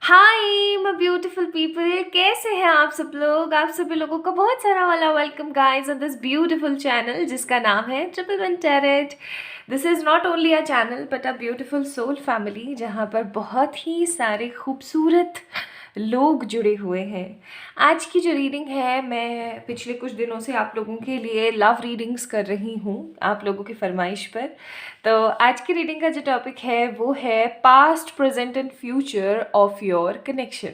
Hi my beautiful people, कैसे हैं आप सब लोग। आप सभी लोगों का बहुत सारा वाला welcome guys on this beautiful channel जिसका नाम है triple one tarot. This is not only a channel but a beautiful soul family जहाँ पर बहुत ही सारे खूबसूरत लोग जुड़े हुए हैं। आज की जो रीडिंग है, मैं पिछले कुछ दिनों से आप लोगों के लिए लव रीडिंग्स कर रही हूँ आप लोगों की फरमाइश पर। तो आज की रीडिंग का जो टॉपिक है वो है past present and future of your connection.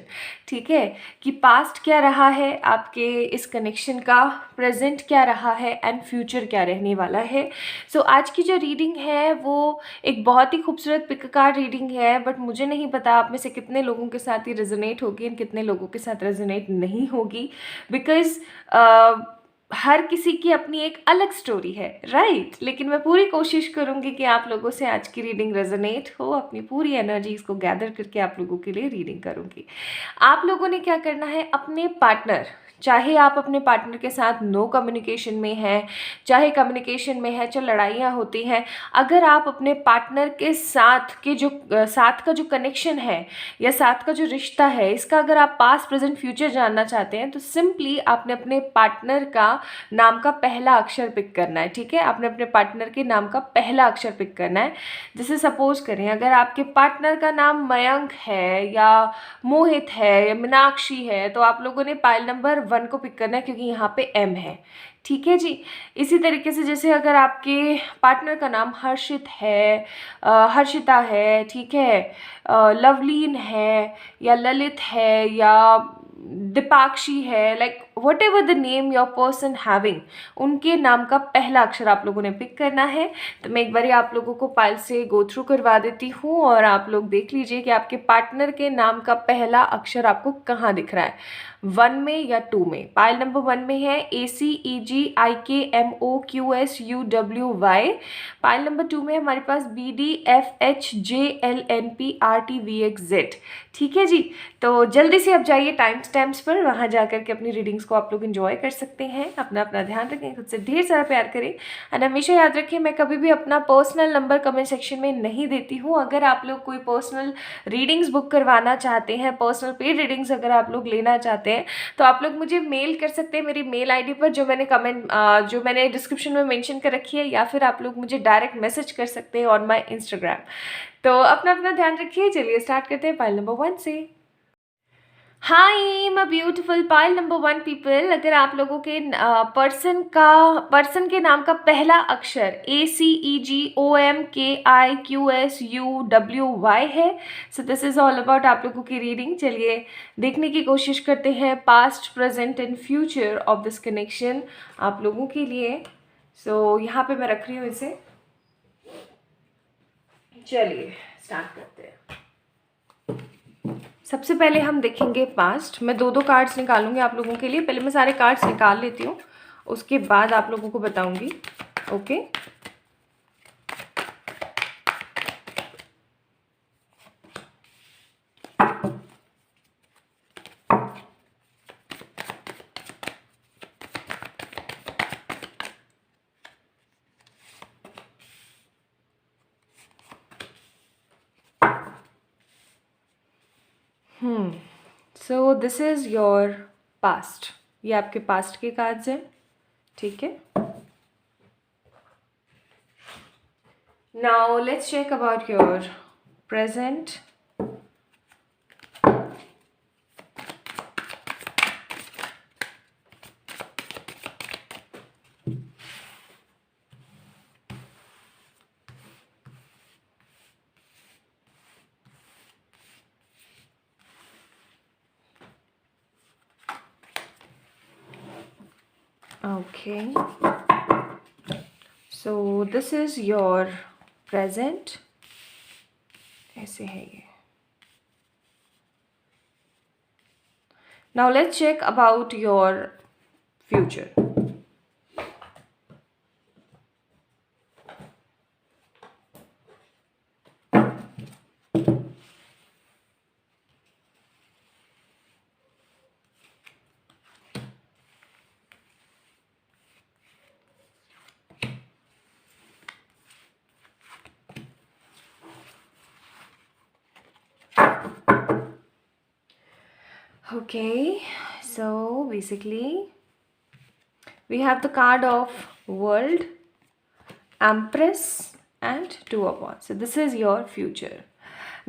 ठीक है, कि पास्ट क्या रहा है आपके इस कनेक्शन का, प्रेजेंट क्या रहा है एंड फ्यूचर क्या रहने वाला है। सो आज की जो रीडिंग है वो एक बहुत ही खूबसूरत पिक कार्ड रीडिंग है, बट मुझे नहीं पता आप में से कितने लोगों के साथ ये रेजोनेट होगी और कितने लोगों के साथ रेजोनेट नहीं होगी, बिकॉज हर किसी की अपनी एक अलग स्टोरी है, राइट। लेकिन मैं पूरी कोशिश करूंगी कि आप लोगों से आज की रीडिंग रेजोनेट हो। अपनी पूरी एनर्जीज को गैदर करके आप लोगों के लिए रीडिंग करूंगी। आप लोगों ने क्या करना है, अपने पार्टनर, चाहे आप अपने पार्टनर के साथ नो कम्युनिकेशन में हैं, चाहे कम्युनिकेशन में है, चाहे लड़ाइयाँ होती हैं, अगर आप अपने पार्टनर के साथ के जो साथ का जो कनेक्शन है या साथ का जो रिश्ता है, इसका अगर आप पास्ट प्रेजेंट फ्यूचर जानना चाहते हैं तो सिंपली आपने अपने पार्टनर का नाम का पहला अक्षर पिक करना है। ठीक है, आपने अपने पार्टनर के नाम का पहला अक्षर पिक करना है। जैसे सपोज करें, अगर आपके पार्टनर का नाम मयंक है या मोहित है या मीनाक्षी है तो आप लोगों ने पाइल नंबर 1 को पिक करना है, क्योंकि यहाँ पे एम है। ठीक है जी। इसी तरीके से जैसे अगर आपके पार्टनर का नाम हर्षित है, हर्षिता है, ठीक है, लवलीन है या ललित है या दीपाक्षी है, like what ever the name your person having, उनके नाम का पहला अक्षर आप लोगों ने पिक करना है। तो मैं एक बार आप लोगों को पाइल से गो थ्रू करवा देती हूँ और आप लोग देख लीजिए कि आपके पार्टनर के नाम का पहला अक्षर आपको कहाँ दिख रहा है, 1 में या 2 में। पाइल नंबर 1 में है ACEGIKMOQSUWY। पाइल नंबर 2 में हमारे पास BDFHJLNPRTVXZ। ठीक है जी। तो जल्दी से अब जाइए टाइम स्टैम्प्स पर, वहाँ जा करके अपनी रीडिंग्स को आप लोग एंजॉय कर सकते हैं। अपना अपना ध्यान रखें, खुद से ढेर सारा प्यार करें एंड हमेशा याद रखें, मैं कभी भी अपना पर्सनल नंबर कमेंट सेक्शन में नहीं देती हूँ। अगर आप लोग कोई पर्सनल रीडिंग्स बुक करवाना चाहते हैं, पर्सनल पेड रीडिंग्स अगर आप लोग लेना चाहते हैं तो आप लोग मुझे मेल कर सकते हैं मेरी मेल आईडी पर, जो मैंने डिस्क्रिप्शन में मेंशन कर रखी है, या फिर आप लोग मुझे डायरेक्ट मैसेज कर सकते हैं ऑन माय इंस्टाग्राम। तो अपना अपना ध्यान रखिए। चलिए स्टार्ट करते हैं पाइल नंबर 1 से। Hi my beautiful pile number 1 people, अगर आप लोगों के पर्सन के नाम का पहला अक्षर ACEGOMKIQSUWY है, सो दिस इज ऑल अबाउट आप लोगों की रीडिंग। चलिए देखने की कोशिश करते हैं past present and future of this connection आप लोगों के लिए। सो यहाँ पे मैं रख रही हूँ इसे। चलिए स्टार्ट करते हैं। सबसे पहले हम देखेंगे पास्ट। मैं दो दो कार्ड्स निकालूंगी आप लोगों के लिए। पहले मैं सारे कार्ड्स निकाल लेती हूँ, उसके बाद आप लोगों को बताऊंगी। Okay, so this is your past. ये आपके पास्ट के कार्ड्स हैं। ठीक है, now let's check about your present. Okay, so this is your present। ऐसे है ये। Now let's check about your future। Okay, so basically we have the card of World, Empress and Two of Wands. So this is your future.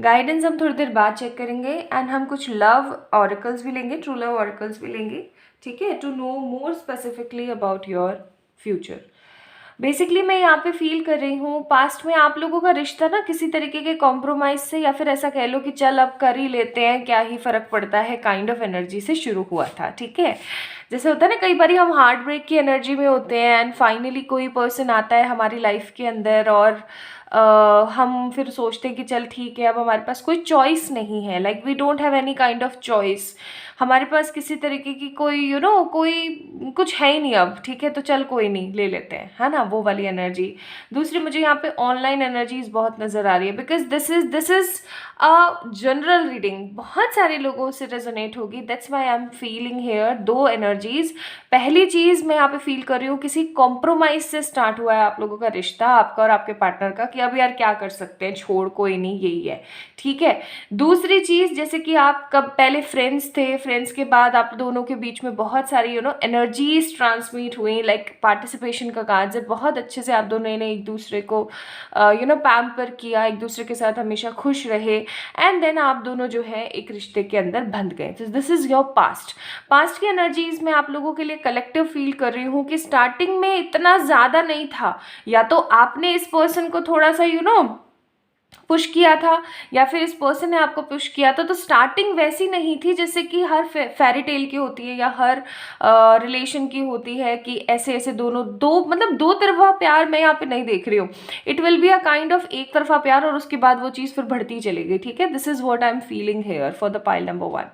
Guidance हम थोड़ी देर बाद check करेंगे and हम कुछ love auricles भी लेंगे, ट्रू लव ऑरिकल्स भी लेंगे, ठीक है, to know more specifically about your future. Basically मैं यहाँ पे फील कर रही हूँ पास्ट में आप लोगों का रिश्ता ना किसी तरीके के कॉम्प्रोमाइज़ से या फिर ऐसा कह लो कि चल अब कर ही लेते हैं, क्या ही फ़र्क पड़ता है काइंड ऑफ एनर्जी से शुरू हुआ था, ठीक है. जैसे होता है ना, कई बार हम हार्ट ब्रेक की एनर्जी में होते हैं एंड फाइनली कोई पर्सन आता है हमारी लाइफ के अंदर और हम फिर सोचते हैं कि चल ठीक है, अब हमारे पास कोई चॉइस नहीं है, like we don't have any kind of choice. हमारे पास किसी तरीके की कोई कोई कुछ है ही नहीं अब, ठीक है, तो चल कोई नहीं, ले लेते हैं, है ना, वो वाली एनर्जी. दूसरी मुझे यहाँ पे ऑनलाइन एनर्जीज बहुत नज़र आ रही है because this is a general reading, बहुत सारे लोगों से रेजोनेट होगी. That's why I am feeling here दो एनर्जीज. पहली चीज़ मैं यहाँ पे फील कर रही हूँ किसी कॉम्प्रोमाइज से स्टार्ट हुआ है आप लोगों का रिश्ता, आपका और आपके पार्टनर का, कि अब यार क्या कर सकते हैं, छोड़ कोई नहीं, यही है, ठीक है. दूसरी चीज़, जैसे कि आप कब पहले फ्रेंड्स थे, फ्रेंड्स के बाद आप दोनों के बीच में बहुत सारी एनर्जीज ट्रांसमिट हुई, लाइक पार्टिसिपेशन का कार्ड है, बहुत अच्छे से आप दोनों ने एक दूसरे को पैम्पर किया, एक दूसरे के साथ हमेशा खुश रहे एंड देन आप दोनों जो है एक रिश्ते के अंदर बंध गए. तो दिस इज़ योर पास्ट की एनर्जीज में आप लोगों के लिए कलेक्टिव फील कर रही हूँ कि स्टार्टिंग में इतना ज़्यादा नहीं था, या तो आपने इस पर्सन को थोड़ा सा पुश किया था या फिर इस पर्सन ने आपको पुश किया था. तो स्टार्टिंग वैसी नहीं थी जैसे कि हर फेरी टेल की होती है या हर रिलेशन की होती है कि ऐसे ऐसे दो तरफा प्यार मैं यहाँ पे नहीं देख रही हूँ. It will be a kind of एक तरफा प्यार और उसके बाद वो चीज़ फिर बढ़ती चली गई, ठीक है. This is what I am feeling here for the pile number 1.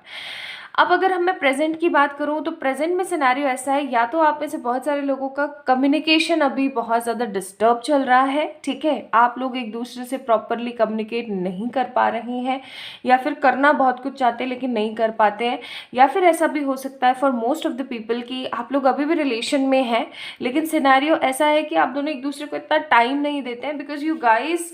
अब अगर मैं प्रेजेंट की बात करूँ तो प्रेजेंट में सिनेरियो ऐसा है, या तो आप में से बहुत सारे लोगों का कम्युनिकेशन अभी बहुत ज़्यादा डिस्टर्ब चल रहा है, ठीक है, आप लोग एक दूसरे से प्रॉपरली कम्युनिकेट नहीं कर पा रहे हैं या फिर करना बहुत कुछ चाहते हैं लेकिन नहीं कर पाते हैं. या फिर ऐसा भी हो सकता है for most of the people कि आप लोग अभी भी रिलेशन में हैं लेकिन सिनेरियो ऐसा है कि आप दोनों एक दूसरे को इतना टाइम नहीं देते हैं because you guys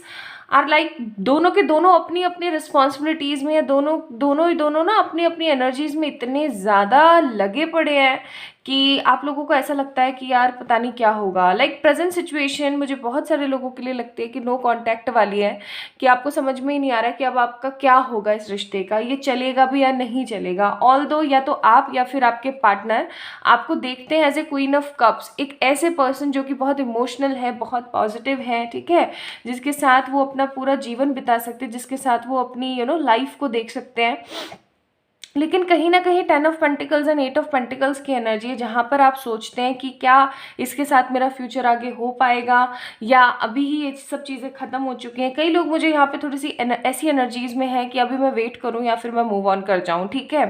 are like दोनों के दोनों अपनी अपनी रिस्पॉन्सिबिलिटीज़ में या दोनों ना अपनी अपनी एनर्जीज़ में इतने ज़्यादा लगे पड़े हैं कि आप लोगों को ऐसा लगता है कि यार पता नहीं क्या होगा. लाइक प्रेजेंट सिचुएशन मुझे बहुत सारे लोगों के लिए लगती है कि नो कांटेक्ट वाली है, कि आपको समझ में ही नहीं आ रहा है कि अब आपका क्या होगा इस रिश्ते का, ये चलेगा भी या नहीं चलेगा. ऑल्दो या तो आप या फिर आपके पार्टनर आपको देखते हैं as a queen of cups, एक ऐसे पर्सन जो कि बहुत इमोशनल है, बहुत पॉजिटिव है, ठीक है, जिसके साथ वो अपना पूरा जीवन बिता सकते हैं, जिसके साथ वो अपनी लाइफ को देख सकते हैं. लेकिन कहीं ना कहीं 10 of pentacles and 8 of pentacles की एनर्जी है जहाँ पर आप सोचते हैं कि क्या इसके साथ मेरा फ्यूचर आगे हो पाएगा या अभी ही ये सब चीज़ें ख़त्म हो चुकी हैं. कई लोग मुझे यहाँ पे थोड़ी सी ऐसी एनर्जीज में है कि अभी मैं वेट करूँ या फिर मैं मूव ऑन कर जाऊँ, ठीक है.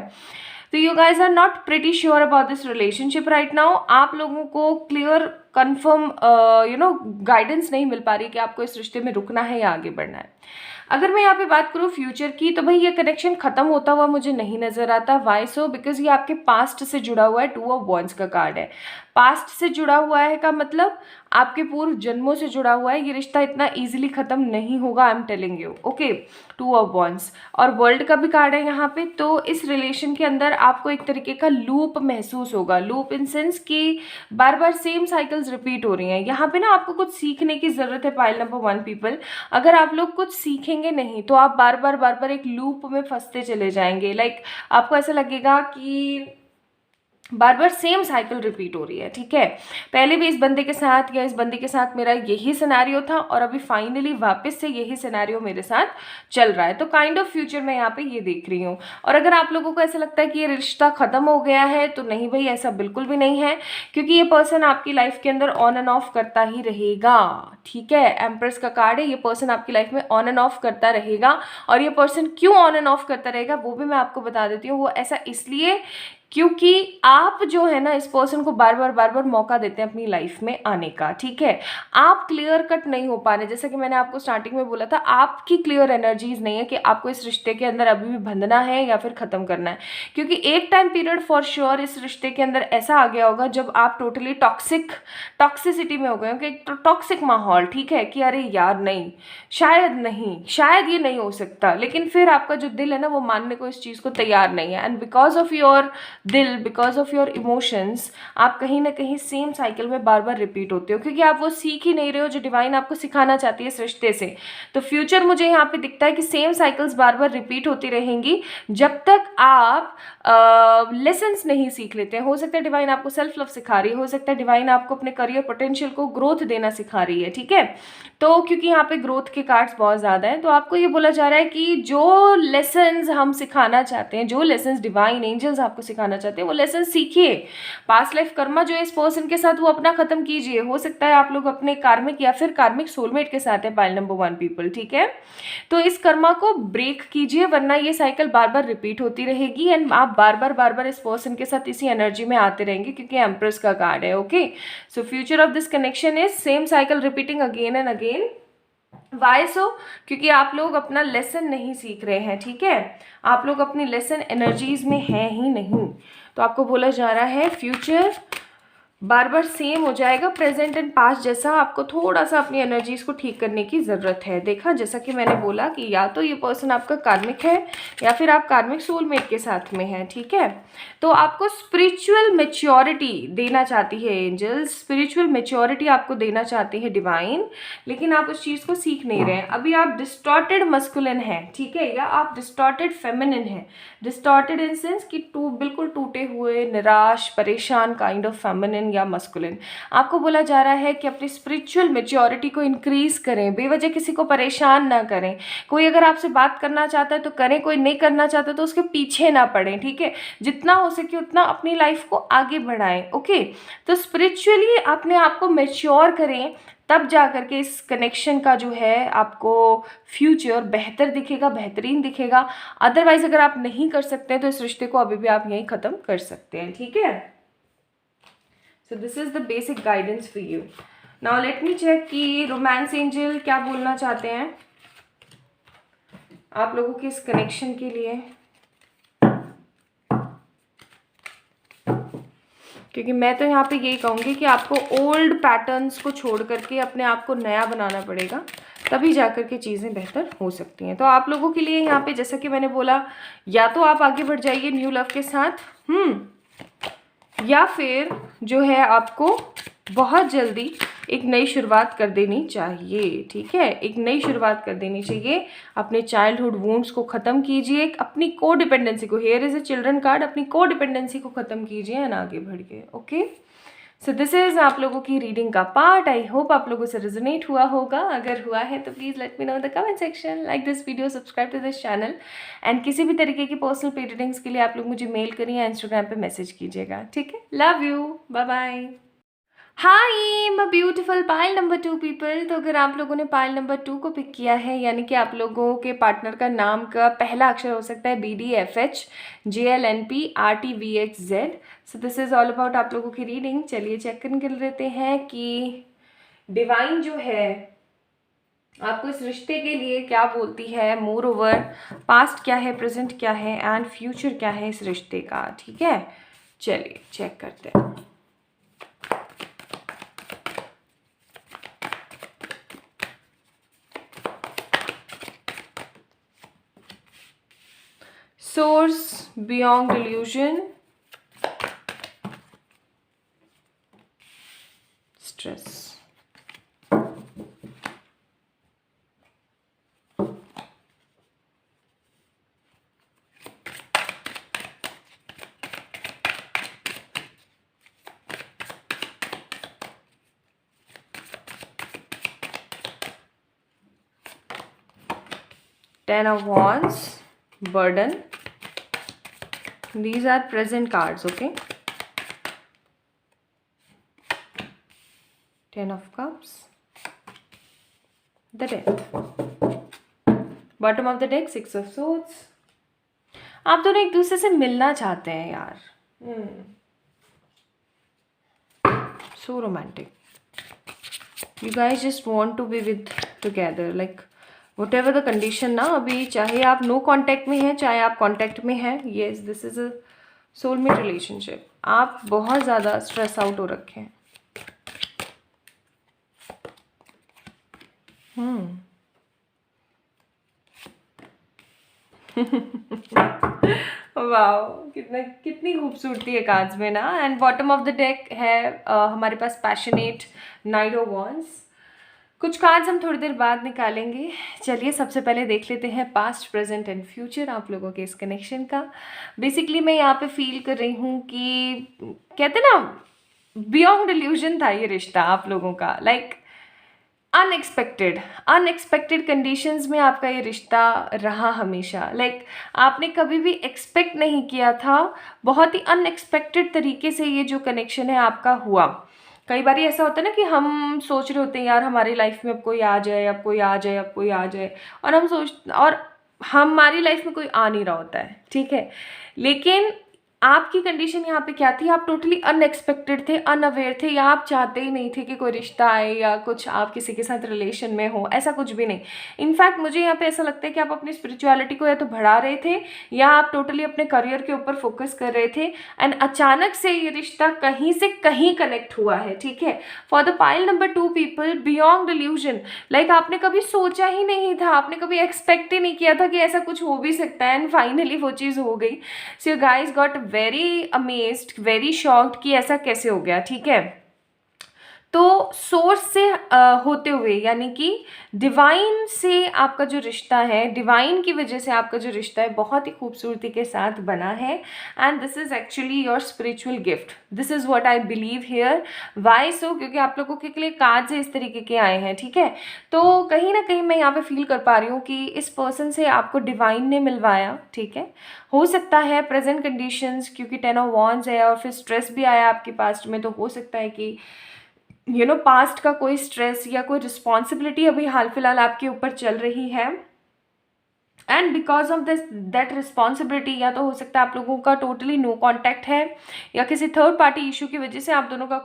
तो you guys are not pretty sure about this relationship right now. आप लोगों को क्लियर कन्फर्म गाइडेंस नहीं मिल पा रही कि आपको इस रिश्ते में रुकना है या आगे बढ़ना है. अगर मैं यहाँ पे बात करूँ फ्यूचर की तो भाई ये कनेक्शन खत्म होता हुआ मुझे नहीं नजर आता. Y so? बिकॉज ये आपके पास्ट से जुड़ा हुआ है. 2 ऑफ वॉन्ड्स का कार्ड है. पास्ट से जुड़ा हुआ है का मतलब आपके पूर्व जन्मों से जुड़ा हुआ है. ये रिश्ता इतना इजीली खत्म नहीं होगा, आई am telling you, okay. 2 of wands और वर्ल्ड का भी कार्ड है यहाँ पे. तो इस रिलेशन के अंदर आपको एक तरीके का लूप महसूस होगा. लूप इन सेंस कि बार बार सेम साइकिल्स रिपीट हो रही हैं. यहाँ पे ना आपको कुछ सीखने की ज़रूरत है पाइल नंबर 1 पीपल. अगर आप लोग कुछ सीखेंगे नहीं तो आप बार बार एक लूप में फंसते चले जाएंगे. लाइक आपको ऐसा लगेगा कि बार बार सेम साइकिल रिपीट हो रही है, ठीक है. पहले भी इस बंदे के साथ या इस बंदी के साथ मेरा यही सिनेरियो था और अभी फाइनली वापस से यही सिनेरियो मेरे साथ चल रहा है. तो काइंड ऑफ फ्यूचर मैं यहाँ पे ये देख रही हूँ. और अगर आप लोगों को ऐसा लगता है कि ये रिश्ता खत्म हो गया है तो नहीं भाई, ऐसा बिल्कुल भी नहीं है, क्योंकि ये पर्सन आपकी लाइफ के अंदर ऑन एंड ऑफ करता ही रहेगा, ठीक है. एम्प्रेस का कार्ड है. ये पर्सन आपकी लाइफ में ऑन एंड ऑफ करता रहेगा. और ये पर्सन क्यों ऑन एंड ऑफ करता रहेगा वो भी मैं आपको बता देती हूँ. वो ऐसा इसलिए क्योंकि आप जो है ना इस पर्सन को बार बार मौका देते हैं अपनी लाइफ में आने का, ठीक है। आप क्लियर कट नहीं हो पा रहे, जैसा कि मैंने आपको स्टार्टिंग में बोला था, आपकी क्लियर एनर्जीज नहीं है कि आपको इस रिश्ते के अंदर अभी भी बंधना है या फिर ख़त्म करना है। क्योंकि एक टाइम पीरियड फॉर श्योर इस रिश्ते के अंदर ऐसा आ गया होगा जब आप टोटली टॉक्सिसिटी में हो गए हो, कि एक टॉक्सिक माहौल, ठीक है, कि अरे यार नहीं, शायद ये नहीं हो सकता, लेकिन फिर आपका जो दिल है ना वो मानने को इस चीज़ को तैयार नहीं है। एंड बिकॉज ऑफ योर दिल, बिकॉज ऑफ योर इमोशंस, आप कहीं ना कहीं सेम साइकिल में बार बार रिपीट होते हो, क्योंकि आप वो सीख ही नहीं रहे हो जो डिवाइन आपको सिखाना चाहती है इस रिश्ते से। तो फ्यूचर मुझे यहाँ पे दिखता है कि सेम साइकिल्स बार बार रिपीट होती रहेंगी जब तक आप लेसन्स नहीं सीख लेते हैं। हो सकता है डिवाइन आपको सेल्फ लव सिखा रही है, हो सकता है डिवाइन आपको अपने करियर पोटेंशियल को ग्रोथ देना सिखा रही है, ठीक है। तो क्योंकि यहाँ पे ग्रोथ के कार्ड्स बहुत ज़्यादा हैं, तो आपको ये बोला जा रहा है कि जो लेसन्स हम सिखाना चाहते हैं, जो लेसन्स डिवाइन एंजल्स आपको सिखाना चाहते हैं, वो लेसन सीखिए। पास्ट लाइफ कर्मा जो है इस पर्सन के साथ वो अपना खत्म कीजिए। हो सकता है आप लोग अपने कार्मिक या फिर कार्मिक सोलमेट के साथ है, पाइल नंबर 1 पीपल, ठीक है। तो इस कर्मा को ब्रेक कीजिए, वरना ये साइकिल बार बार रिपीट होती रहेगी एंड आप बार बार इस पर्सन के साथ इसी एनर्जी में आते रहेंगे, क्योंकि एम्प्रेस का कार्ड है, okay. So future of this connection is same cycle repeating again and again. Why so? क्योंकि आप लोग अपना लेसन नहीं सीख रहे हैं, ठीक है। आप लोग अपनी लेसन एनर्जीज में हैं ही नहीं। तो आपको बोला जा रहा है फ्यूचर बार बार सेम हो जाएगा, प्रेजेंट एंड पास्ट जैसा। आपको थोड़ा सा अपनी एनर्जीज को ठीक करने की ज़रूरत है। देखा, जैसा कि मैंने बोला कि या तो ये पर्सन आपका कार्मिक है या फिर आप कार्मिक सोलमेट के साथ में हैं, ठीक है। तो आपको स्पिरिचुअल मेच्योरिटी देना चाहती है एंजल्स, स्पिरिचुअल मेच्योरिटी आपको देना चाहती है डिवाइन, लेकिन आप उस चीज़ को सीख नहीं रहे हैं। अभी आप डिस्टॉर्टेड मस्कुलिन है, ठीक है, या आप डिस्टॉर्टेड फेमिनिन है। डिस्टॉर्टेड इन सेंस कि बिल्कुल टूटे हुए, निराश, परेशान काइंड ऑफ फेमिनिन या मस्कुलिन। आपको बोला जा रहा है कि अपनी स्पिरिचुअल मेच्योरिटी को इंक्रीज करें, बेवजह किसी को परेशान ना करें। कोई अगर आपसे बात करना चाहता है तो करें, कोई नहीं करना चाहता तो उसके पीछे ना पड़ें, ठीक है। जितना हो सके उतना अपनी लाइफ को आगे बढ़ाएं, ओके। तो स्पिरिचुअली अपने आप को मेच्योर करें, तब जा करके इस कनेक्शन का जो है आपको फ्यूचर बेहतर दिखेगा, बेहतरीन दिखेगा। अदरवाइज अगर आप नहीं कर सकते हैं तो इस रिश्ते को अभी भी आप यहीं ख़त्म कर सकते हैं, ठीक है। So this is the basic guidance for you. Now let me check कि रोमांस एंजल क्या बोलना चाहते हैं आप लोगों के इस कनेक्शन के लिए, क्योंकि मैं तो यहाँ पे यही कहूँगी कि आपको ओल्ड पैटर्न्स को छोड़ करके अपने आप को नया बनाना पड़ेगा, तभी जाकर के चीज़ें बेहतर हो सकती हैं। तो आप लोगों के लिए यहाँ पे जैसा कि मैंने बोला, या तो आप आगे बढ़ जाइए न्यू लव के साथ, या फिर जो है आपको बहुत जल्दी एक नई शुरुआत कर देनी चाहिए, ठीक है। एक नई शुरुआत कर देनी चाहिए। अपने चाइल्डहुड वुंड्स को ख़त्म कीजिए, अपनी को डिपेंडेंसी को, here is a children card, अपनी को डिपेंडेंसी को ख़त्म कीजिए एंड आगे बढ़िए, ओके। सो दिस इज़ आप लोगों की रीडिंग का पार्ट। आई होप आप लोगों से रेजोनेट हुआ होगा। अगर हुआ है तो please let me know in the comment section. Like this video, subscribe to this channel and किसी भी तरीके की पर्सनल पे रीडिंग्स के लिए आप लोग मुझे मेल करिए या इंस्टाग्राम पे मैसेज कीजिएगा, ठीक है। Love you, bye bye. Hi my beautiful pile number 2 people. तो अगर आप लोगों ने पाइल नंबर 2 को पिक किया है, यानी कि आप लोगों के पार्टनर का नाम का पहला अक्षर हो सकता है BDFH JLNP RTVXZ। So this is all about आप लोगों की रीडिंग। चलिए चेक कर लेते हैं कि डिवाइन जो है आपको इस रिश्ते के लिए क्या बोलती है। मोर ओवर पास्ट क्या है, प्रेजेंट क्या है एंड फ्यूचर क्या है इस रिश्ते का, ठीक है। चलिए चेक करते हैं। Source beyond delusion, stress. Ten of Wands, burden. These are present cards, okay. 10 of Cups, the Death, bottom of the deck 6 of Swords. आप दोनों एक दूसरे से मिलना चाहते हैं यार, So romantic. You guys just want to be with together, like whatever the condition ना, अभी चाहे आप no contact में हैं चाहे आप contact में हैं, yes this is a soulmate relationship. आप बहुत ज़्यादा stress out हो रखे हैं. वाओ, कितनी खूबसूरती है कार्ड्स में ना. And bottom of the deck है हमारे पास पैशनेट नाइट ऑफ वॉन्ड्स. कुछ कार्ड्स हम थोड़ी देर बाद निकालेंगे. चलिए सबसे पहले देख लेते हैं पास्ट प्रेजेंट एंड फ्यूचर आप लोगों के इस कनेक्शन का. बेसिकली मैं यहाँ पे फील कर रही हूँ कि कहते ना बियॉन्ड इल्यूजन था ये रिश्ता आप लोगों का. लाइक अनएक्सपेक्टेड कंडीशंस में आपका ये रिश्ता रहा हमेशा. लाइक आपने कभी भी एक्सपेक्ट नहीं किया था. बहुत ही अनएक्सपेक्टेड तरीके से ये जो कनेक्शन है आपका हुआ. कई बार ऐसा होता है ना कि हम सोच रहे होते हैं यार हमारी लाइफ में अब कोई आ जाए, अब कोई आ जाए, अब कोई आ जाए, और हमारी लाइफ में कोई आ नहीं रहा होता है. ठीक है, लेकिन आपकी कंडीशन यहाँ पे क्या थी, आप टोटली अनएक्सपेक्टेड थे, अनअवेयर थे, या आप चाहते ही नहीं थे कि कोई रिश्ता आए या कुछ आप किसी के साथ रिलेशन में हो. ऐसा कुछ भी नहीं. इनफैक्ट मुझे यहाँ पे ऐसा लगता है कि आप अपनी स्पिरिचुअलिटी को या तो बढ़ा रहे थे या आप टोटली अपने करियर के ऊपर फोकस कर रहे थे. एंड अचानक से ये रिश्ता कहीं से कहीं कनेक्ट हुआ है. ठीक है, for the pile number 2 people, beyond illusion. Like आपने कभी सोचा ही नहीं था, आपने कभी एक्सपेक्ट ही नहीं किया था कि ऐसा कुछ हो भी सकता है. एंड फाइनली वो चीज़ हो गई. So you guys got very amazed, very shocked कि ऐसा कैसे हो गया. ठीक है, तो सोर्स से होते हुए यानी कि डिवाइन से आपका जो रिश्ता है, डिवाइन की वजह से आपका जो रिश्ता है बहुत ही खूबसूरती के साथ बना है. And this is actually your spiritual gift. This is what I believe here. Why so? क्योंकि आप लोगों के लिए कार्ड्स इस तरीके के आए हैं. ठीक है, तो कहीं ना कहीं मैं यहाँ पे फील कर पा रही हूँ कि इस पर्सन से आपको डिवाइन ने मिलवाया. ठीक है, हो सकता है प्रेजेंट कंडीशंस, क्योंकि 10 ऑफ वॉन्ड्स है और फिर स्ट्रेस भी आया आपके पास्ट में, तो हो सकता है कि पास्ट का कोई स्ट्रेस या कोई रिस्पॉन्सिबिलिटी अभी हाल फिलहाल आपके ऊपर चल रही है. And because of this that responsibility, या तो हो सकता है आप लोगों का टोटली नो कॉन्टैक्ट है, या किसी थर्ड पार्टी इशू की वजह से आप दोनों का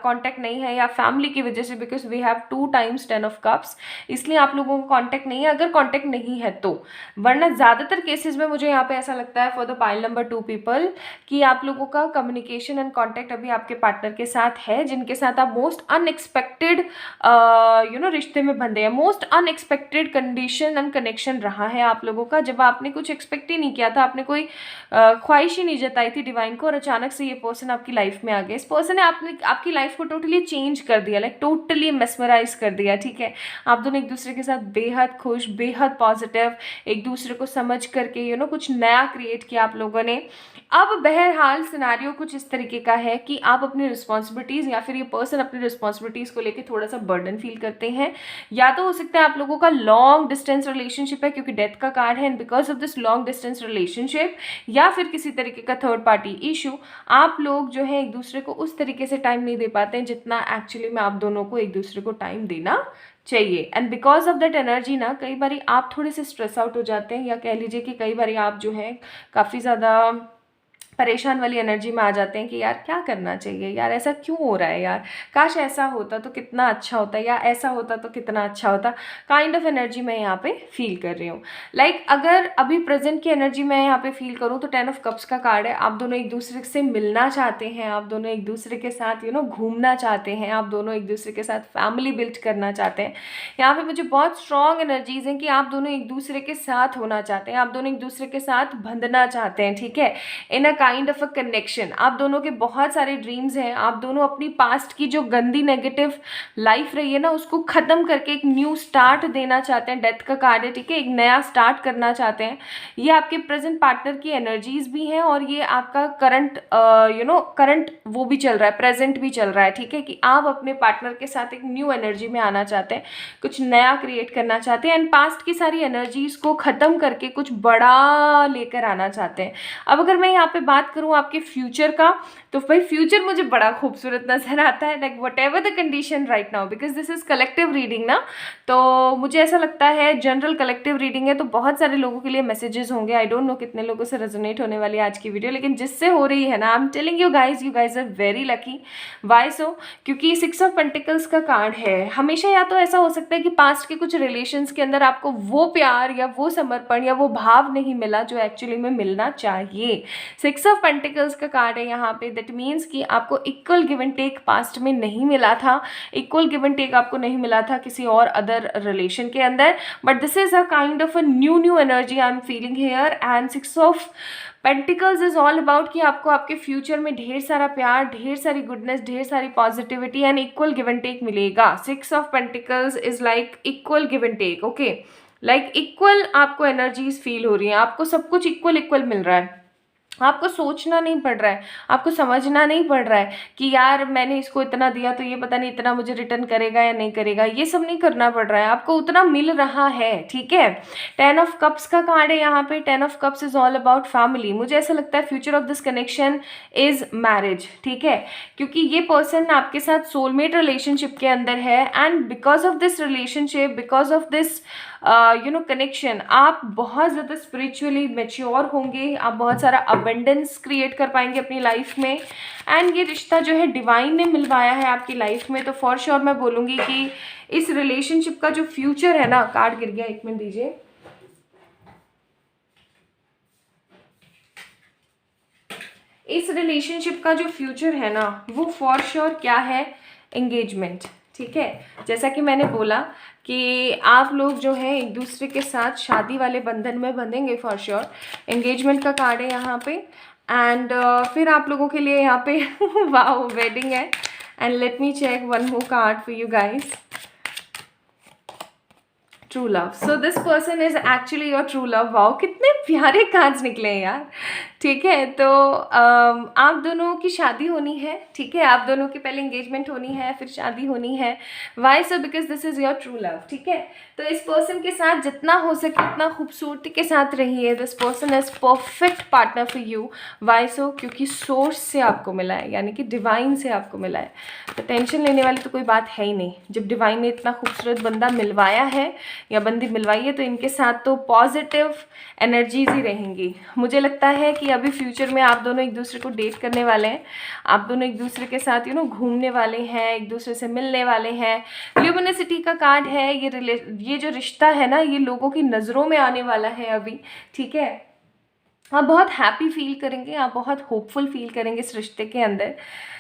कॉन्टैक्ट नहीं है, या फैमिली की वजह से, because we have 2 times 10 of cups, इसलिए आप लोगों का कॉन्टैक्ट नहीं है. अगर कॉन्टैक्ट नहीं है तो, वरना ज़्यादातर केसेस में मुझे यहाँ पे ऐसा लगता है for the pile number 2 people कि आप लोगों का कम्युनिकेशन एंड कॉन्टैक्ट अभी आपके पार्टनर के साथ है, जिनके साथ आप मोस्ट अनएक्सपेक्टेड रिश्ते में बंधे हैं. Most unexpected condition and connection रहा है आप लोगों का, जब आपने कुछ एक्सपेक्ट ही नहीं किया था, आपने कोई ख्वाहिश ही नहीं जताई थी डिवाइन को, और अचानक से ये पर्सन आपकी लाइफ में आ गया. इस पर्सन ने आपकी लाइफ को टोटली चेंज कर दिया, लाइक टोटली मेस्मराइज कर दिया. ठीक है, आप दोनों एक दूसरे के साथ बेहद खुश, बेहद पॉजिटिव, एक दूसरे को समझ करके कुछ नया क्रिएट किया आप लोगों ने. अब बहरहाल सिनारियो कुछ इस तरीके का है कि आप अपनी रिस्पॉन्सिबिलिटीज़, या फिर ये पर्सन अपनी रिस्पॉन्सिबिलिटीज़ को लेकर थोड़ा सा बर्डन फील करते हैं. या तो हो सकता है आप लोगों का लॉन्ग डिस्टेंस रिलेशनशिप है, क्योंकि डेथ का कार्ड है, and because of this long distance relationship या फिर किसी तरीके का थर्ड पार्टी इशू, आप लोग जो है एक दूसरे को उस तरीके से टाइम नहीं दे पाते हैं जितना एक्चुअली में आप दोनों को एक दूसरे को टाइम देना चाहिए. And because of that energy ना, कई बार आप थोड़े से स्ट्रेस आउट हो जाते हैं, या कह लीजिए कि कई बार आप जो है काफ़ी ज़्यादा परेशान वाली एनर्जी में आ जाते हैं कि यार क्या करना चाहिए, यार ऐसा क्यों हो रहा है, यार काश ऐसा होता तो कितना अच्छा होता, या ऐसा होता तो कितना अच्छा होता. काइंड ऑफ एनर्जी मैं यहाँ पे फील कर रही हूँ. लाइक अगर अभी प्रेजेंट की एनर्जी मैं यहाँ पे फील करूँ तो 10 of Cups का कार्ड है. आप दोनों एक दूसरे से मिलना चाहते हैं, आप दोनों एक दूसरे के साथ घूमना चाहते हैं, आप दोनों एक दूसरे के साथ फैमिली बिल्ड करना चाहते हैं. यहाँ पे मुझे बहुत स्ट्रॉन्ग एनर्जीज हैं कि आप दोनों एक दूसरे के साथ होना चाहते हैं, आप दोनों एक दूसरे के साथ बंधना चाहते हैं. ठीक है, in a kind of a connection. आप दोनों के बहुत सारे ड्रीम्स हैं, आप दोनों अपनी पास्ट की जो गंदी नेगेटिव लाइफ रही है ना, उसको खत्म करके एक न्यू स्टार्ट देना चाहते हैं. डेथ का कार्ड है. ठीक है, एक नया स्टार्ट करना चाहते हैं. ये आपके प्रेजेंट पार्टनर की एनर्जीज भी हैं, और ये आपका करंट वो भी चल रहा है, प्रेजेंट भी चल रहा है. ठीक है, कि आप अपने पार्टनर के साथ एक न्यू एनर्जी में आना चाहते हैं, कुछ नया क्रिएट करना चाहते हैं, एंड पास्ट की सारी एनर्जीज को खत्म करके कुछ बड़ा लेकर आना चाहते हैं. अब अगर मैं यहाँ पे बात बात करूँ आपके फ्यूचर का, तो भाई फ्यूचर मुझे बड़ा खूबसूरत नज़र आता है, like what ever the condition right now, because this is collective reading ना, तो मुझे ऐसा लगता है जनरल कलेक्टिव रीडिंग है, तो बहुत सारे लोगों के लिए मैसेजेस होंगे। आई डोंट नो कितने लोगों से रेजोनेट होने वाली है आज की वीडियो, लेकिन जिससे हो रही है ना, I am telling you guys are very lucky. Why so? क्योंकि 6 ऑफ पेंटिकल्स का कार्ड है। हमेशा या तो ऐसा हो सकता है कि पास्ट के कुछ रिलेशंस के अंदर आपको वो प्यार या वो समर्पण या वो भाव नहीं मिला जो एक्चुअली में मिलना चाहिए। 6 ऑफ पेंटिकल्स का कार्ड है यहाँ पे। दैट मीन्स कि आपको equal give and take past में नहीं मिला था, इक्वल गिव एंड टेक आपको नहीं मिला था किसी और अदर रिलेशन के अंदर, but this is a kind of a new energy I am feeling here. And 6 of pentacles is all about कि आपको आपके फ्यूचर में ढेर सारा प्यार, ढेर सारी गुडनेस, ढेर सारी positivity and equal give and take मिलेगा। 6 of pentacles is like equal give and take, okay, like equal आपको एनर्जीज फील हो रही हैं, आपको सब कुछ इक्वल इक्वल मिल रहा है। आपको सोचना नहीं पड़ रहा है, आपको समझना नहीं पड़ रहा है कि यार मैंने इसको इतना दिया तो ये पता नहीं इतना मुझे रिटर्न करेगा या नहीं करेगा, ये सब नहीं करना पड़ रहा है, आपको उतना मिल रहा है, ठीक है। 10 ऑफ कप्स का कार्ड है यहाँ पे। 10 of cups is all about family. मुझे ऐसा लगता है future of this connection is marriage, ठीक है, क्योंकि ये पर्सन आपके साथ सोलमेट रिलेशनशिप के अंदर है, and because of this relationship, because of this connection, आप बहुत ज़्यादा स्पिरिचुअली मेच्योर होंगे, आप बहुत सारा अबंडेंस क्रिएट कर पाएंगे अपनी लाइफ में, एंड ये रिश्ता जो है डिवाइन ने मिलवाया है आपकी लाइफ में। तो फॉर श्योर मैं बोलूँगी कि इस रिलेशनशिप का जो फ्यूचर है ना, कार्ड गिर गया, 1 मिनट दीजिए, इस रिलेशनशिप का जो फ्यूचर है ना वो फॉर श्योर क्या है, एंगेजमेंट, ठीक है। जैसा कि मैंने बोला कि आप लोग जो है एक दूसरे के साथ शादी वाले बंधन में बंधेंगे फॉर श्योर। एंगेजमेंट का कार्ड है यहाँ पे। एंड फिर आप लोगों के लिए यहाँ पे वाओ वेडिंग है। And let me check one more card for you guys. True love. So this person is actually your true love. Wow, कितने प्यारे कार्ड्स निकले हैं यार, ठीक है। तो आप दोनों की शादी होनी है, ठीक है, आप दोनों की पहले एंगेजमेंट होनी है, फिर शादी होनी है। Why so? Because this is your true love, ठीक है। तो इस पर्सन के साथ जितना हो सके उतना खूबसूरती के साथ रहिए। This person is perfect partner for you. Why so? क्योंकि सोर्स से आपको मिला है, यानी कि डिवाइन से आपको मिला है। तो टेंशन लेने वाली तो कोई बात है ही नहीं। जब डिवाइन ने इतना खूबसूरत बंदा मिलवाया है या बंदी मिलवाई है, तो इनके साथ तो पॉजिटिव एनर्जीज ही रहेंगी। मुझे लगता है कि अभी फ्यूचर में आप दोनों एक दूसरे को डेट करने वाले हैं, आप दोनों एक दूसरे के साथ घूमने वाले हैं, एक दूसरे से मिलने वाले हैं। ल्यूमिनिसिटी का कार्ड है। ये जो रिश्ता है ना, ये लोगों की नज़रों में आने वाला है अभी, ठीक है। आप बहुत हैप्पी फील करेंगे, आप बहुत होपफुल फील करेंगे इस रिश्ते के अंदर।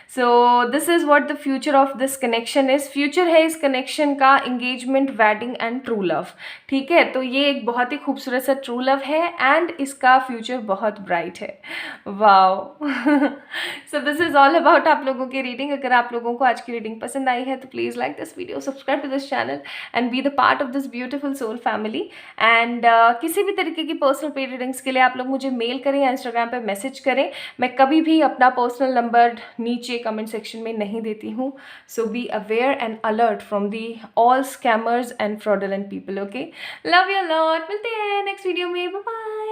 So this is what the future of this connection is. Future है इस कनेक्शन का engagement, wedding and true love, ठीक है। तो ये एक बहुत ही खूबसूरत सा ट्रू लव है एंड इसका फ्यूचर बहुत ब्राइट है। Wow. So this is all about आप लोगों की रीडिंग। अगर आप लोगों को आज की रीडिंग पसंद आई है तो please like this video, subscribe to this channel and be the part of this beautiful soul family. And किसी भी तरीके की पर्सनल पेड रीडिंग्स के लिए आप लोग मुझे मेल करें या इंस्टाग्राम पे मैसेज करें। मैं कभी भी अपना पर्सनल नंबर नीचे कमेंट सेक्शन में नहीं देती हूँ। So be aware and alert from the all scammers and fraudulent people, okay. Love you lot. मिलते हैं नेक्स्ट वीडियो में, बाय बाय।